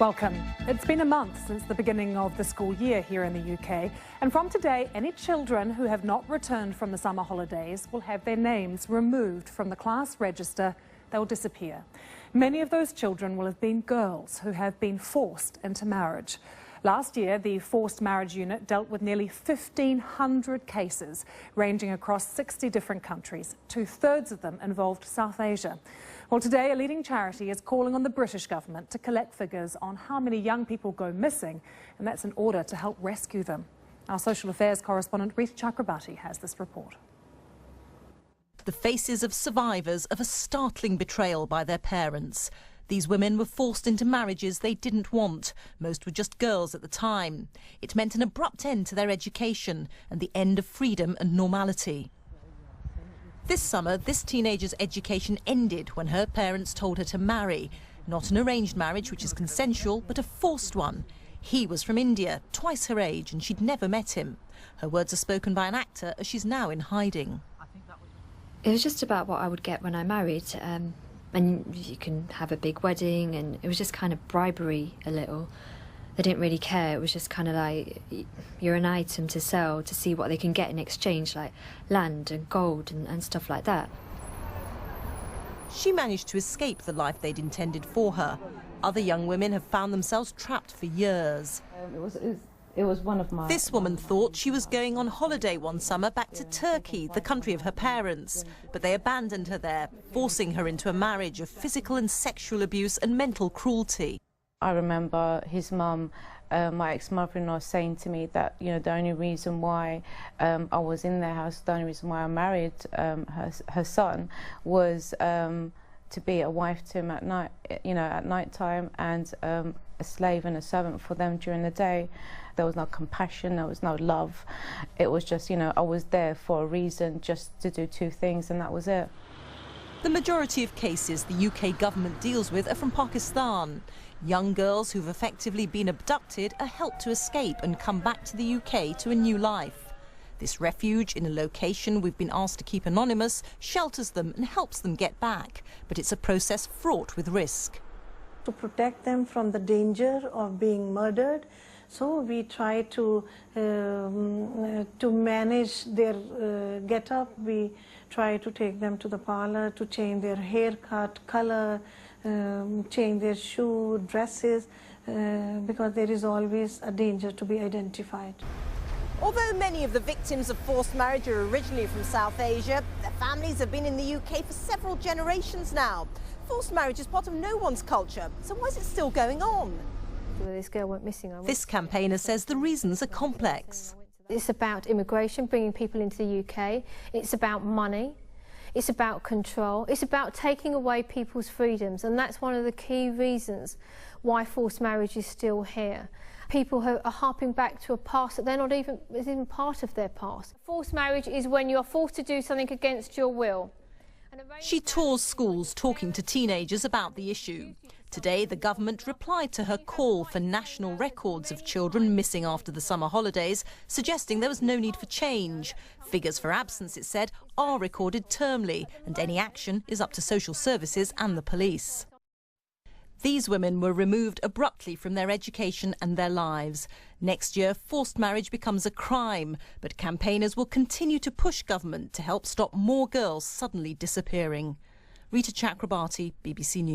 Welcome. It's been a month since the beginning of the school year here in the UK, and from today, any children who have not returned from the summer holidays will have their names removed from the class register. They will disappear. Many of those children will have been girls who have been forced into marriage. Last year, the Forced Marriage Unit dealt with nearly 1,500 cases, ranging across 60 different countries. Two-thirds of them involved South Asia. Well, today, a leading charity is calling on the British government to collect figures on how many young people go missing, and that's in order to help rescue them. Our social affairs correspondent Rita Chakrabarti has this report. The faces of survivors of a startling betrayal by their parents. These women were forced into marriages they didn't want. Most were just girls at the time. It meant an abrupt end to their education and the end of freedom and normality. This summer, this teenager's education ended when her parents told her to marry. Not an arranged marriage, which is consensual, but a forced one. He was from India, twice her age, and she'd never met him. Her words are spoken by an actor as she's now in hiding. It was just about what I would get when I married. And you can have a big wedding, and it was just kind of bribery a little. They didn't really care. It was just kind of like you're an item to sell to see what they can get in exchange, like land and gold and stuff like that. She managed to escape the life they'd intended for her. Other young women have found themselves trapped for years. It was one of my... This woman thought she was going on holiday one summer back to Turkey, the country of her parents. But they abandoned her there, forcing her into a marriage of physical and sexual abuse and mental cruelty. I remember his mum, my ex-mother-in-law, saying to me that, you know, the only reason why I was in their house, the only reason why I married her son was to be a wife to him at night, you know, at night time, and a slave and a servant for them during the day. There was no compassion, there was no love. It was just, you know, I was there for a reason, just to do two things, and that was it. The majority of cases the UK government deals with are from Pakistan. Young girls who've effectively been abducted are helped to escape and come back to the UK to a new life. This refuge, in a location we've been asked to keep anonymous, shelters them and helps them get back. But it's a process fraught with risk. To protect them from the danger of being murdered, so we try to manage their get-up. We try to take them to the parlor to change their haircut, color, change their shoe, dresses, because there is always a danger to be identified. Although many of the victims of forced marriage are originally from South Asia, their families have been in the UK for several generations now. Forced marriage is part of no one's culture, so why is it still going on? This girl went missing. This campaigner says the reasons are complex. It's about immigration, bringing people into the UK. It's about money. It's about control. It's about taking away people's freedoms, and that's one of the key reasons why forced marriage is still here. People who are harping back to a past that they're not even part of their past. Forced marriage is when you're forced to do something against your will. She tours schools talking to teenagers about the issue. Today, the government replied to her call for national records of children missing after the summer holidays, suggesting there was no need for change. Figures for absence, it said, are recorded termly, and any action is up to social services and the police. These women were removed abruptly from their education and their lives. Next year, forced marriage becomes a crime, but campaigners will continue to push government to help stop more girls suddenly disappearing. Rita Chakrabarti, BBC News.